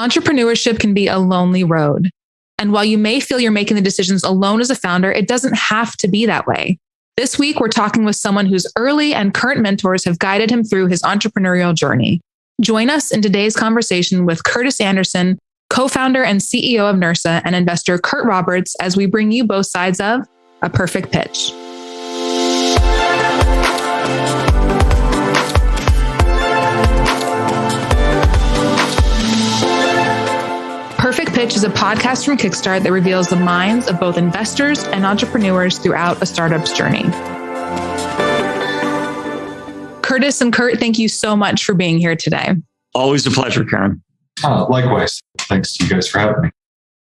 Entrepreneurship can be a lonely road. And while you may feel you're making the decisions alone as a founder, it doesn't have to be that way. This week, we're talking with someone whose early and current mentors have guided him through his entrepreneurial journey. Join us in today's conversation with Curtis Anderson, co-founder and CEO of Nursa, and investor Curt Roberts, as we bring you both sides of A Perfect Pitch. Perfect Pitch is a podcast from Kickstart that reveals the minds of both investors and entrepreneurs throughout a startup's journey. Curtis and Curt, thank you so much for being here today. Always a pleasure, Karen. Likewise. Thanks to you guys for having me.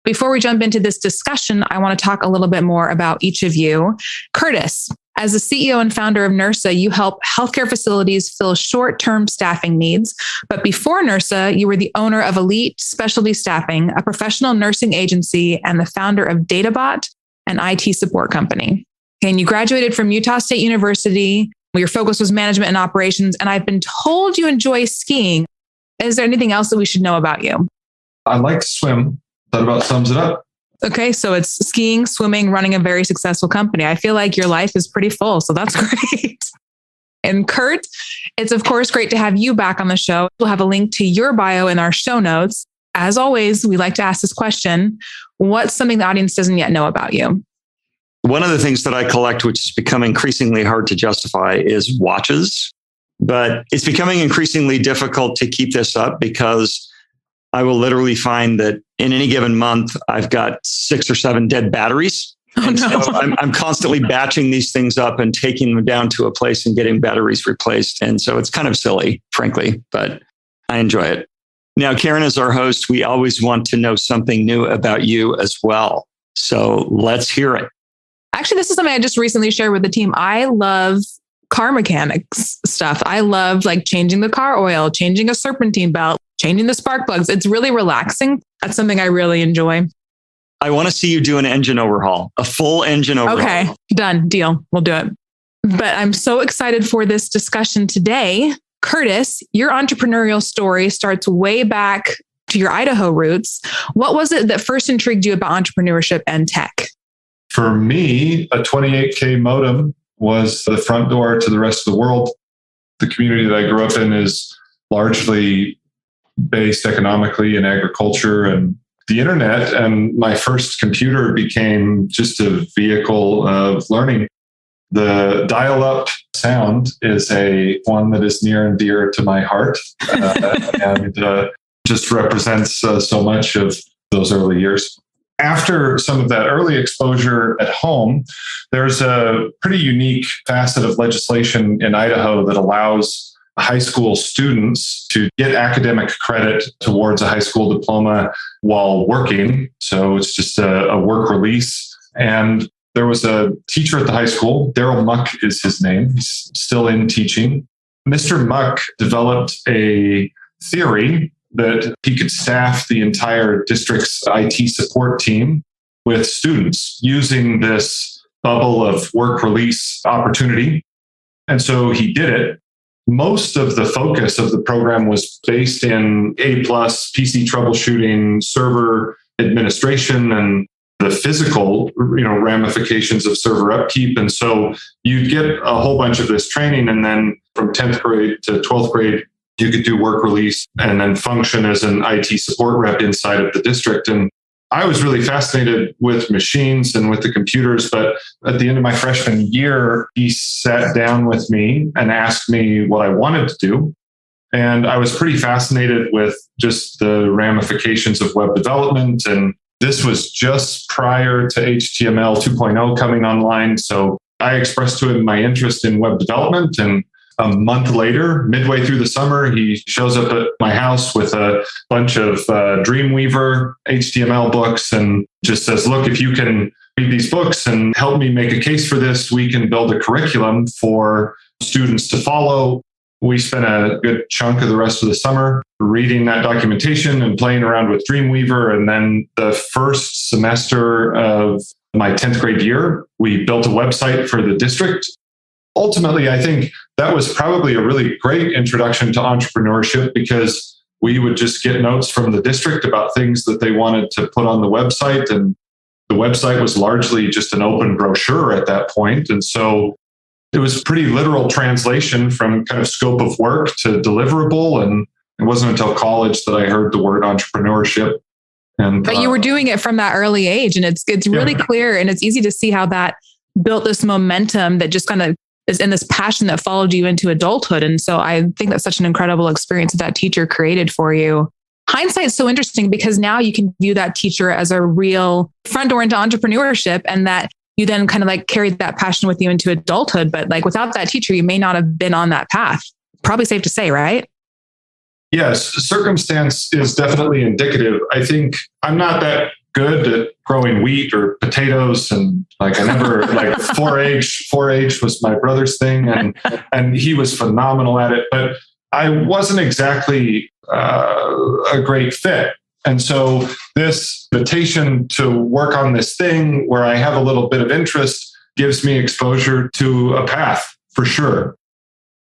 Before we jump into this discussion, I want to talk a little bit more about each of you. Curtis, as the CEO and founder of Nursa, you help healthcare facilities fill short-term staffing needs. But before Nursa, you were the owner of Elite Specialty Staffing, a professional nursing agency, and the founder of DataBot, an IT support company. And you graduated from Utah State University, where your focus was management and operations. And I've been told you enjoy skiing. Is there anything else that we should know about you? I like to swim. That about sums it up. Okay, so it's skiing, swimming, running a very successful company. I feel like your life is pretty full, so that's great. And Curt, it's of course great to have you back on the show. We'll have a link to your bio in our show notes. As always, we like to ask this question: what's something the audience doesn't yet know about you? One of the things that I collect, which has become increasingly hard to justify, is watches. But it's becoming increasingly difficult to keep this up because I will literally find that in any given month, I've got 6 or 7 dead batteries. Oh, no. So I'm constantly batching these things up and taking them down to a place and getting batteries replaced. And so it's kind of silly, frankly, but I enjoy it. Now, Karen, as our host, we always want to know something new about you as well. So let's hear it. Actually, this is something I just recently shared with the team. I love car mechanics stuff. I love like changing the car oil, changing a serpentine belt, changing the spark plugs. It's really relaxing. That's something I really enjoy. I want to see you do an engine overhaul, a full engine overhaul. Okay, done. Deal. We'll do it. But I'm so excited for this discussion today. Curtis, your entrepreneurial story starts way back to your Idaho roots. What was it that first intrigued you about entrepreneurship and tech? For me, a 28K modem was the front door to the rest of the world. The community that I grew up in is largely based economically in agriculture and the internet. And my first computer became just a vehicle of learning. The dial-up sound is one that is near and dear to my heart and just represents so much of those early years. After some of that early exposure at home, there's a pretty unique facet of legislation in Idaho that allows high school students to get academic credit towards a high school diploma while working. So it's just a work release. And there was a teacher at the high school, Daryl Muck is his name. He's still in teaching. Mr. Muck developed a theory that he could staff the entire district's IT support team with students using this bubble of work release opportunity. And so he did it. Most of the focus of the program was based in A+ PC troubleshooting, server administration, and the physical, ramifications of server upkeep. And so you'd get a whole bunch of this training, and then from 10th grade to 12th grade, you could do work release and then function as an IT support rep inside of the district. And I was really fascinated with machines and with the computers. But at the end of my freshman year, he sat down with me and asked me what I wanted to do. And I was pretty fascinated with just the ramifications of web development. And this was just prior to HTML 2.0 coming online. So I expressed to him my interest in web development. And a month later, midway through the summer, he shows up at my house with a bunch of Dreamweaver HTML books and just says, look, if you can read these books and help me make a case for this, we can build a curriculum for students to follow. We spent a good chunk of the rest of the summer reading that documentation and playing around with Dreamweaver. And then the first semester of my 10th grade year, we built a website for the district. Ultimately, I think that was probably a really great introduction to entrepreneurship because we would just get notes from the district about things that they wanted to put on the website. And the website was largely just an open brochure at that point. And so it was pretty literal translation from kind of scope of work to deliverable. And it wasn't until college that I heard the word entrepreneurship. But you were doing it from that early age, and it's really clear, and it's easy to see how that built this momentum that just kind of is in this passion that followed you into adulthood. And so I think that's such an incredible experience that teacher created for you. Hindsight's so interesting because now you can view that teacher as a real front door into entrepreneurship, and that you then kind of like carried that passion with you into adulthood. But like without that teacher, you may not have been on that path. Probably safe to say, right? Yes, circumstance is definitely indicative. I think I'm not that good at growing wheat or potatoes, and like I never like 4-H was my brother's thing, and he was phenomenal at it, but I wasn't exactly a great fit. And so this invitation to work on this thing where I have a little bit of interest gives me exposure to a path for sure.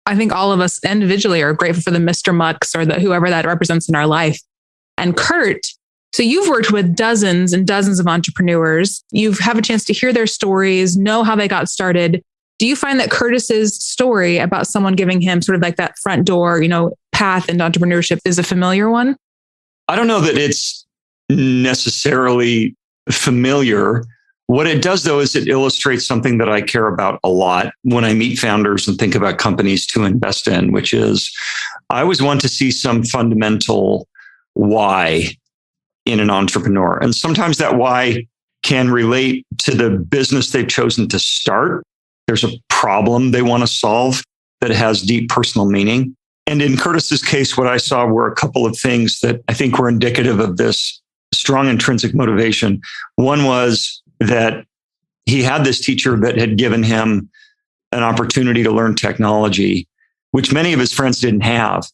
I think all of us individually are grateful for the Mr. Mucks or whoever that represents in our life. And Curt, so you've worked with dozens and dozens of entrepreneurs. You've have a chance to hear their stories, know how they got started. Do you find that Curtis's story about someone giving him sort of like that front door, path into entrepreneurship is a familiar one? I don't know that it's necessarily familiar. What it does, though, is it illustrates something that I care about a lot when I meet founders and think about companies to invest in, which is I always want to see some fundamental why in an entrepreneur. And sometimes that why can relate to the business they've chosen to start. There's a problem they want to solve that has deep personal meaning. And in Curtis's case, what I saw were a couple of things that I think were indicative of this strong intrinsic motivation. One was that he had this teacher that had given him an opportunity to learn technology, which many of his friends didn't have,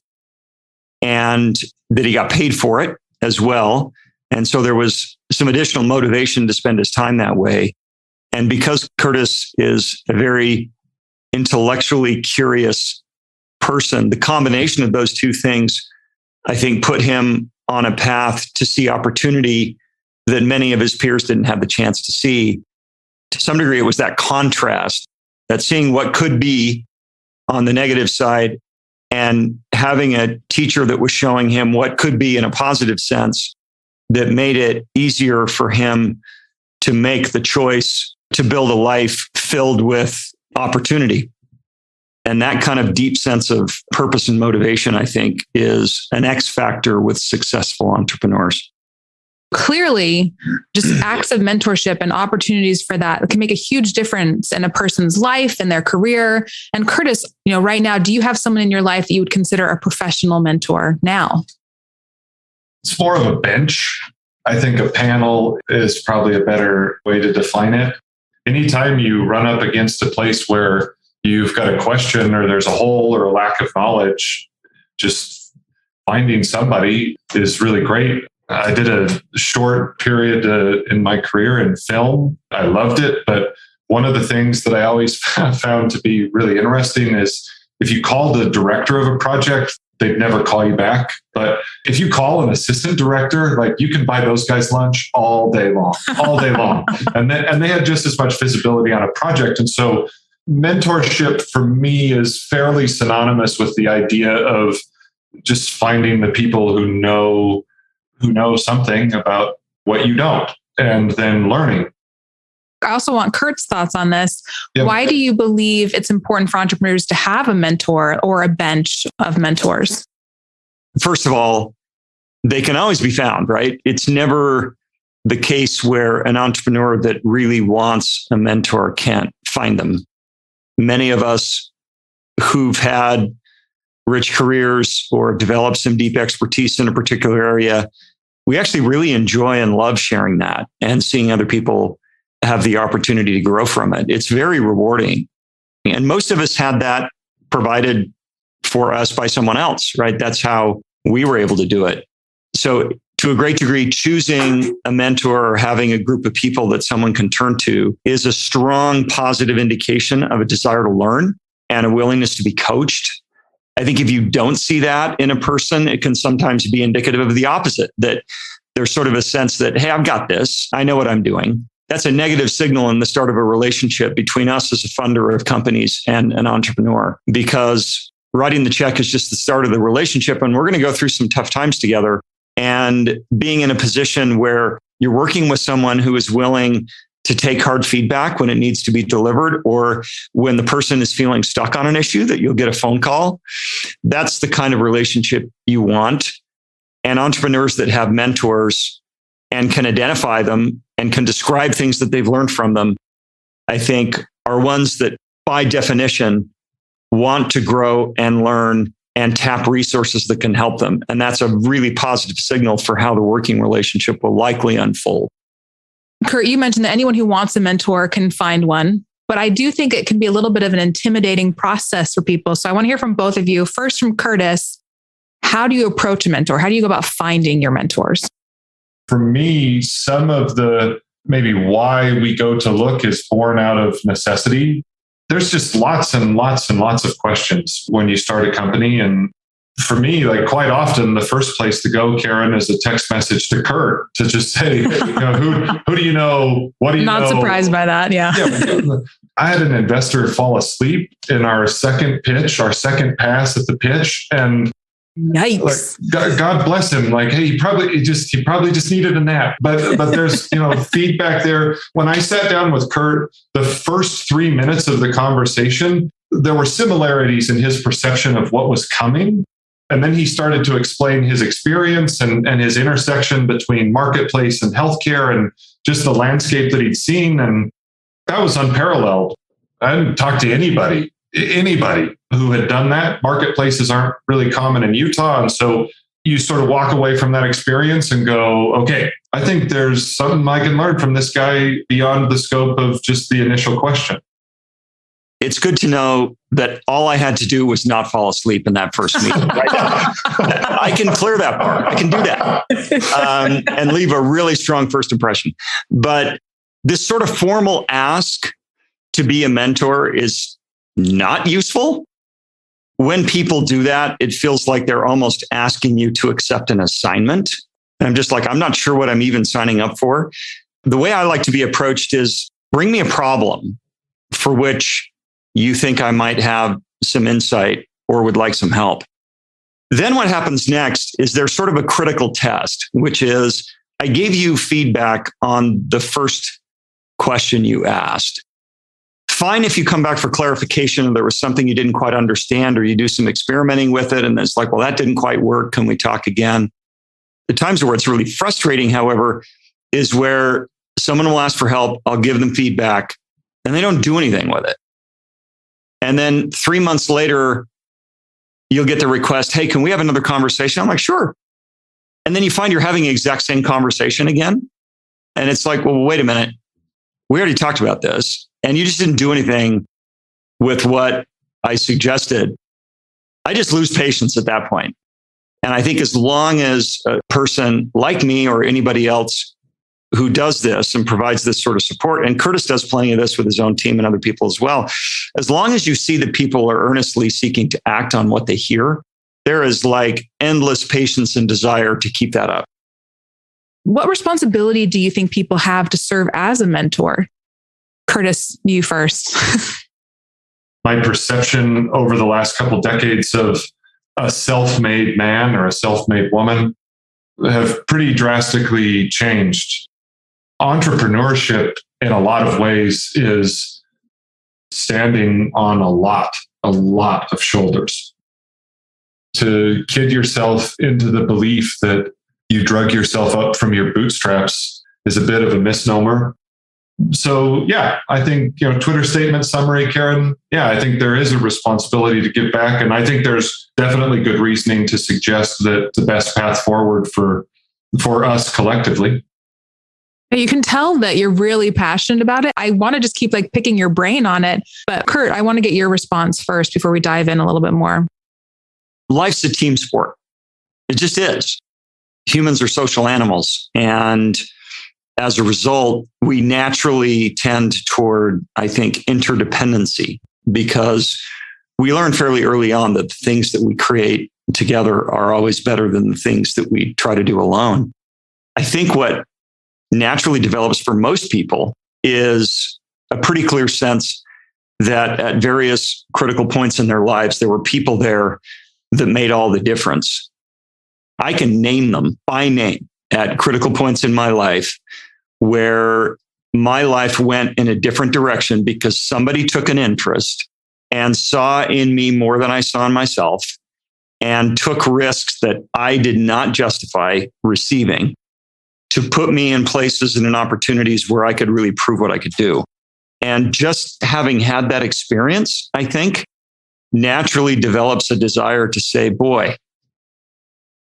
and that he got paid for it as well. And so there was some additional motivation to spend his time that way. And because Curtis is a very intellectually curious person, the combination of those two things, I think, put him on a path to see opportunity that many of his peers didn't have the chance to see. To some degree, it was that contrast, that seeing what could be on the negative side and having a teacher that was showing him what could be in a positive sense that made it easier for him to make the choice to build a life filled with opportunity. And that kind of deep sense of purpose and motivation, I think, is an X factor with successful entrepreneurs. Clearly, just acts of mentorship and opportunities for that can make a huge difference in a person's life and their career. And Curtis, right now, do you have someone in your life that you would consider a professional mentor now? It's more of a bench. I think a panel is probably a better way to define it. Anytime you run up against a place where you've got a question or there's a hole or a lack of knowledge, just finding somebody is really great. I did a short period in my career in film. I loved it. But one of the things that I always found to be really interesting is if you call the director of a project, they'd never call you back. But if you call an assistant director, like you can buy those guys lunch all day long. And they had just as much visibility on a project. And so mentorship for me is fairly synonymous with the idea of just finding the people who know something about what you don't, and then learning. I also want Curt's thoughts on this. Yep. Why do you believe it's important for entrepreneurs to have a mentor or a bench of mentors? First of all, they can always be found, right? It's never the case where an entrepreneur that really wants a mentor can't find them. Many of us who've had rich careers or developed some deep expertise in a particular area, we actually really enjoy and love sharing that and seeing other people have the opportunity to grow from it. It's very rewarding. And most of us had that provided for us by someone else, right? That's how we were able to do it. So to a great degree, choosing a mentor or having a group of people that someone can turn to is a strong positive indication of a desire to learn and a willingness to be coached. I think if you don't see that in a person, it can sometimes be indicative of the opposite, that there's sort of a sense that, hey, I've got this. I know what I'm doing. That's a negative signal in the start of a relationship between us as a funder of companies and an entrepreneur, because writing the check is just the start of the relationship. And we're going to go through some tough times together. And being in a position where you're working with someone who is willing to take hard feedback when it needs to be delivered, or when the person is feeling stuck on an issue, that you'll get a phone call. That's the kind of relationship you want. And entrepreneurs that have mentors and can identify them and can describe things that they've learned from them, I think are ones that by definition want to grow and learn and tap resources that can help them. And that's a really positive signal for how the working relationship will likely unfold. Curt, you mentioned that anyone who wants a mentor can find one, but I do think it can be a little bit of an intimidating process for people. So I want to hear from both of you. First, from Curtis, how do you approach a mentor? How do you go about finding your mentors? For me, some of the maybe why we go to look is born out of necessity. There's just lots and lots and lots of questions when you start a company. And for me, like quite often, the first place to go, Karen, is a text message to Curt to just say, who do you know? What do you know? Not surprised by that. Yeah. I had an investor fall asleep in our second pitch, our second pass at the pitch. And yikes. God bless him. Like, hey, he probably just needed a nap. But there's, feedback there. When I sat down with Curt, the first 3 minutes of the conversation, there were similarities in his perception of what was coming. And then he started to explain his experience and his intersection between marketplace and healthcare and just the landscape that he'd seen. And that was unparalleled. I hadn't talked to anybody who had done that. Marketplaces aren't really common in Utah. And so you sort of walk away from that experience and go, okay, I think there's something I can learn from this guy beyond the scope of just the initial question. It's good to know that all I had to do was not fall asleep in that first meeting. I can clear that part. I can do that and leave a really strong first impression. But this sort of formal ask to be a mentor is not useful. When people do that, it feels like they're almost asking you to accept an assignment. And I'm just like, I'm not sure what I'm even signing up for. The way I like to be approached is bring me a problem for which you think I might have some insight or would like some help. Then what happens next is there's sort of a critical test, which is I gave you feedback on the first question you asked. Fine if you come back for clarification and there was something you didn't quite understand or you do some experimenting with it and it's like, well, that didn't quite work. Can we talk again? The times where it's really frustrating, however, is where someone will ask for help. I'll give them feedback and they don't do anything with it. And then 3 months later, you'll get the request, hey, can we have another conversation? I'm like, sure. And then you find you're having the exact same conversation again. And it's like, well, wait a minute. We already talked about this. And you just didn't do anything with what I suggested. I just lose patience at that point. And I think as long as a person like me or anybody else who does this and provides this sort of support, and Curtis does plenty of this with his own team and other people as well, as long as you see that people are earnestly seeking to act on what they hear, there is like endless patience and desire to keep that up. What responsibility do you think people have to serve as a mentor? Curtis, you first. My perception over the last couple of decades of a self-made man or a self-made woman have pretty drastically changed. Entrepreneurship in a lot of ways is standing on a lot of shoulders. To kid yourself into the belief that you drug yourself up from your bootstraps is a bit of a misnomer. So yeah, I think, Twitter statement summary, Karen, I think there is a responsibility to give back. And I think there's definitely good reasoning to suggest that the best path forward for us collectively. You can tell that you're really passionate about it. I want to just keep picking your brain on it. But Curt, I want to get your response first before we dive in a little bit more. Life's a team sport. It just is. Humans are social animals. And as a result, we naturally tend toward, I think, interdependency because we learn fairly early on that the things that we create together are always better than the things that we try to do alone. I think what naturally develops for most people is a pretty clear sense that at various critical points in their lives, there were people there that made all the difference. I can name them by name at critical points in my life where my life went in a different direction because somebody took an interest and saw in me more than I saw in myself and took risks that I did not justify receiving to put me in places and in opportunities where I could really prove what I could do. And just having had that experience, I think, naturally develops a desire to say, boy,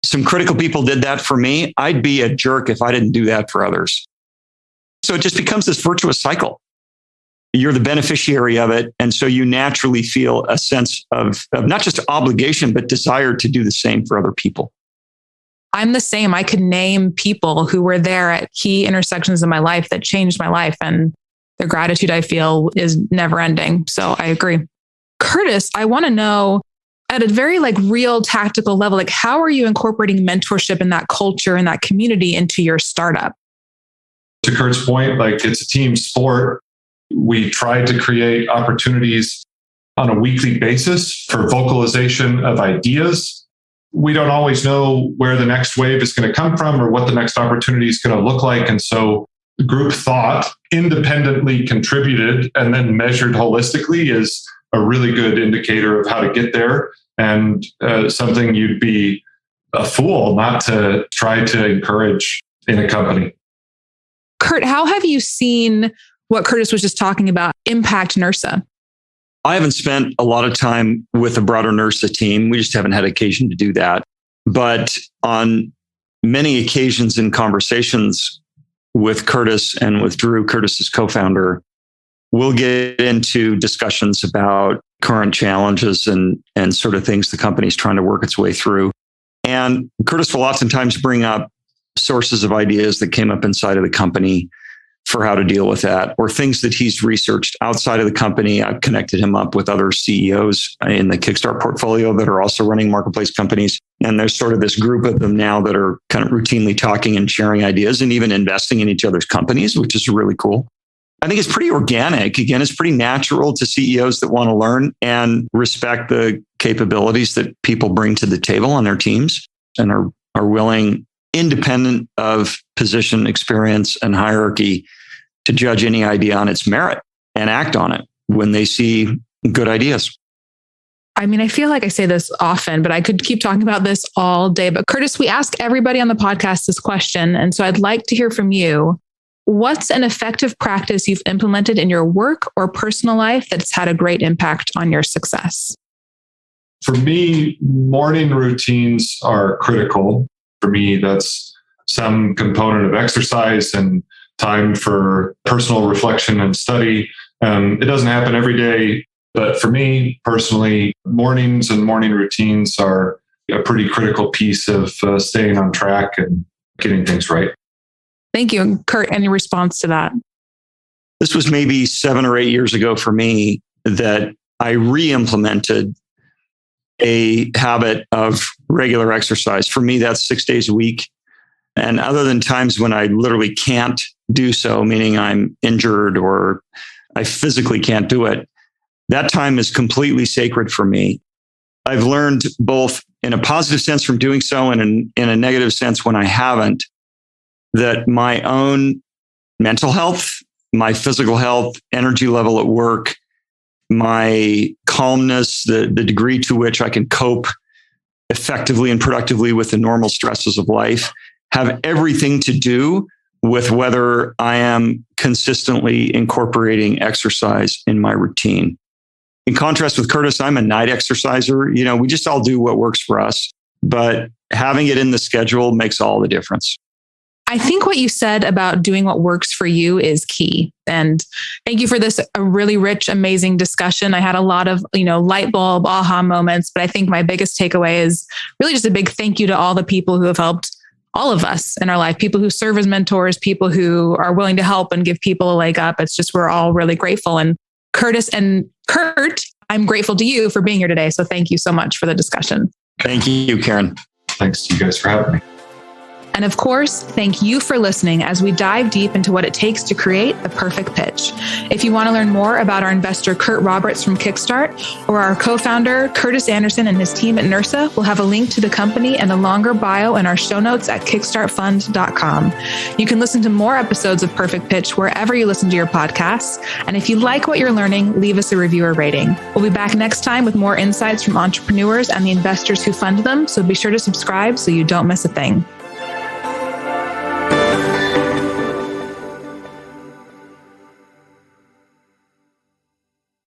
some critical people did that for me. I'd be a jerk if I didn't do that for others. So it just becomes this virtuous cycle. You're the beneficiary of it. And so you naturally feel a sense of not just obligation, but desire to do the same for other people. I'm the same. I could name people who were there at key intersections in my life that changed my life. And the gratitude I feel is never ending. So I agree. Curtis, I want to know at a very real tactical level, how are you incorporating mentorship in that culture and that community into your startup? To Curt's point, it's a team sport. We try to create opportunities on a weekly basis for vocalization of ideas. We don't always know where the next wave is going to come from or what the next opportunity is going to look like. And so group thought, independently contributed and then measured holistically, is a really good indicator of how to get there, and something you'd be a fool not to try to encourage in a company. Curt, how have you seen what Curtis was just talking about impact Nursa? I haven't spent a lot of time with the broader Nursa team. We just haven't had occasion to do that. But on many occasions in conversations with Curtis and with Drew, Curtis's co-founder, we'll get into discussions about current challenges and sort of things the company's trying to work its way through. And Curtis will oftentimes bring up sources of ideas that came up inside of the company for how to deal with that, or things that he's researched outside of the company. I've connected him up with other CEOs in the Kickstart portfolio that are also running marketplace companies. And there's sort of this group of them now that are kind of routinely talking and sharing ideas and even investing in each other's companies, which is really cool. I think it's pretty organic. Again, it's pretty natural to CEOs that want to learn and respect the capabilities that people bring to the table on their teams and are willing, independent of position, experience, and hierarchy, to judge any idea on its merit and act on it when they see good ideas. I mean, I feel like I say this often, but I could keep talking about this all day. But Curtis, we ask everybody on the podcast this question. And so I'd like to hear from you. What's an effective practice you've implemented in your work or personal life that's had a great impact on your success? For me, morning routines are critical. For me, that's some component of exercise and time for personal reflection and study. It doesn't happen every day, but for me personally, mornings and morning routines are a pretty critical piece of staying on track and getting things right. Thank you. And Curt, any response to that? This was maybe 7 or 8 years ago for me that I re-implemented a habit of regular exercise. For me, that's 6 days a week. And other than times when I literally can't do so, meaning I'm injured or I physically can't do it, that time is completely sacred for me. I've learned both in a positive sense from doing so and in a negative sense when I haven't, that my own mental health, my physical health, energy level at work, my calmness, the degree to which I can cope effectively and productively with the normal stresses of life, have everything to do with whether I am consistently incorporating exercise in my routine. In contrast with Curtis, I'm a night exerciser. We just all do what works for us, but having it in the schedule makes all the difference. I think what you said about doing what works for you is key. And thank you for this a really rich, amazing discussion. I had a lot of, light bulb, aha moments, but I think my biggest takeaway is really just a big thank you to all the people who have helped all of us in our life, people who serve as mentors, people who are willing to help and give people a leg up. It's just, we're all really grateful. And Curtis and Curt, I'm grateful to you for being here today. So thank you so much for the discussion. Thank you, Karen. Thanks to you guys for having me. And of course, thank you for listening as we dive deep into what it takes to create the perfect pitch. If you want to learn more about our investor, Curt Roberts from Kickstart, or our co-founder, Curtis Anderson and his team at Nursa, we'll have a link to the company and a longer bio in our show notes at kickstartfund.com. You can listen to more episodes of Perfect Pitch wherever you listen to your podcasts. And if you like what you're learning, leave us a review or rating. We'll be back next time with more insights from entrepreneurs and the investors who fund them. So be sure to subscribe so you don't miss a thing.